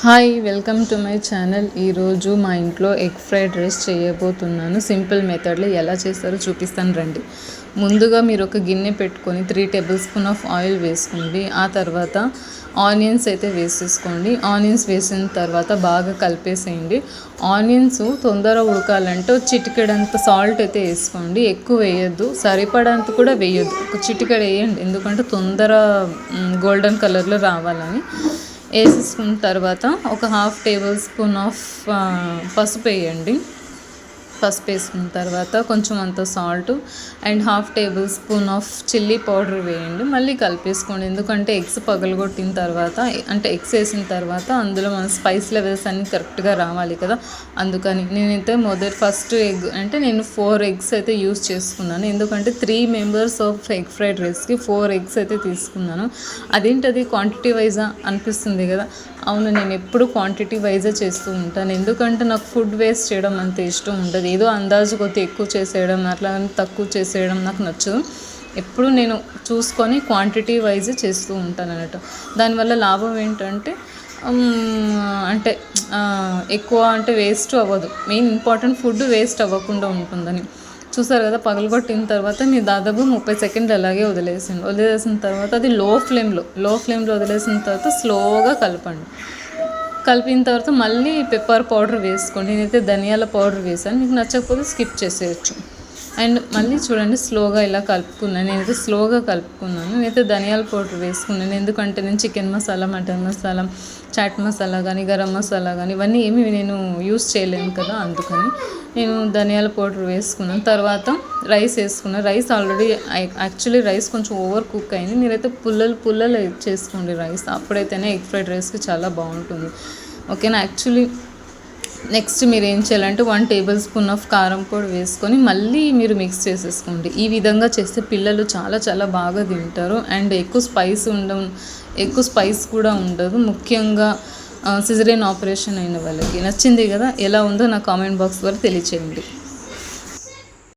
Hi, welcome to my channel. ఈరోజు మా ఇంట్లో ఎగ్ ఫ్రైడ్ రైస్ చేయబోతున్నాను. సింపుల్ మెథడ్లో ఎలా చేస్తారో చూపిస్తాను రండి. ముందుగా మీరు ఒక గిన్నె పెట్టుకొని 3 టేబుల్ స్పూన్ ఆఫ్ ఆయిల్ వేసుకోండి. ఆ తర్వాత ఆనియన్స్ అయితే వేసేసుకోండి. ఆనియన్స్ వేసిన తర్వాత బాగా కలిపేసేయండి. ఆనియన్స్ తొందరగా ఉడకాలంటే చిటికెడంత సాల్ట్ అయితే వేసుకోండి. ఎక్కువ వేయొద్దు, సరిపడంత కూడా వేయొద్దు, ఒక చిటికెడ వేయండి, ఎందుకంటే తొందర గోల్డెన్ కలర్లో రావాలని. వేసేసుకున్న తర్వాత ఒక 1/2 టేబుల్ స్పూన్ ఆఫ్ పసుపు వేయండి. పసుపు వేసుకున్న తర్వాత కొంచెం అంత salt and 1/2 table spoon of chilli powder వేయండి. మళ్ళీ కలిపేసుకోండి, ఎందుకంటే ఎగ్స్ పగలగొట్టిన తర్వాత అంటే ఎగ్స్ వేసిన తర్వాత అందులో మన స్పైస్ లెవెల్స్ అన్నీ కరెక్ట్గా రావాలి కదా, అందుకని నేనైతే ఫస్ట్ ఎగ్ అంటే నేను 4 ఎగ్స్ అయితే యూస్ చేసుకున్నాను. ఎందుకంటే 3 మెంబర్స్ ఆఫ్ ఎగ్ ఫ్రైడ్ రైస్కి 4 ఎగ్స్ అయితే తీసుకున్నాను. అదేంటది క్వాంటిటీ వైజా అనిపిస్తుంది కదా, అవును, నేను ఎప్పుడు క్వాంటిటీ వైజే చేస్తూ ఉంటాను. ఎందుకంటే నాకు ఫుడ్ వేస్ట్ చేయడం అంత ఇష్టం ఉండదు. ఏదో అందాజు కొద్ది ఎక్కువ చేసేయడం, అట్లా తక్కువ చేసేయడం నాకు నచ్చదు. ఎప్పుడు నేను చూసుకొని క్వాంటిటీ వైజ్ చేస్తూ ఉంటాను అన్నట్టు. దానివల్ల లాభం ఏంటంటే అంటే ఎక్కువ అంటే వేస్ట్ అవ్వదు. మెయిన్ ఇంపార్టెంట్ ఫుడ్ వేస్ట్ అవ్వకుండా ఉంటుందని. చూసారు కదా, పగలగొట్టిన తర్వాత మీరు దాదాపు 30 సెకండ్లు అలాగే వదిలేసిన తర్వాత అది లో ఫ్లేమ్లో వదిలేసిన తర్వాత స్లోగా కలపండి. కలిపిన తర్వాత మళ్ళీ పెప్పర్ పౌడర్ వేసుకోండి. నేనైతే ధనియాల పౌడర్ వేసాను, మీకు నచ్చకపోతే స్కిప్ చేసేయచ్చు. అండ్ మళ్ళీ చూడండి, స్లోగా ఇలా కలుపుకున్నాను. నేనైతే స్లోగా కలుపుకున్నాను. నేనైతే ధనియాల పౌడర్ వేసుకున్నాను, ఎందుకంటే నేను చికెన్ మసాలా, మటన్ మసాలా, చాట్ మసాలా కానీ, గరం మసాలా కానీ ఇవన్నీ ఏమి నేను యూస్ చేయలేను కదా, అందుకని నేను ధనియాల పౌడర్ వేసుకున్నాను. తర్వాత రైస్ వేసుకున్నాను. రైస్ ఆల్రెడీ యాక్చువల్లీ రైస్ కొంచెం ఓవర్ కుక్ అయింది. మీరైతే పుల్లలు చేసుకోండి రైస్, అప్పుడైతేనే ఎగ్ ఫ్రైడ్ రైస్కి చాలా బాగుంటుంది. ఓకేనా. యాక్చువల్లీ నెక్స్ట్ మీరు ఏం చేయాలంటే 1 టేబుల్ స్పూన్ ఆఫ్ కారం పొడి వేసుకొని మళ్ళీ మీరు మిక్స్ చేసేసుకోండి. ఈ విధంగా చేస్తే పిల్లలు చాలా బాగా తింటారు. అండ్ ఎక్కువ స్పైస్ కూడా ఉండదు. ముఖ్యంగా సిజేరియన్ ఆపరేషన్ అయిన వాళ్ళకి. నచ్చింది కదా, ఎలా ఉందో నా కామెంట్ బాక్స్ ద్వారా తెలియచేయండి.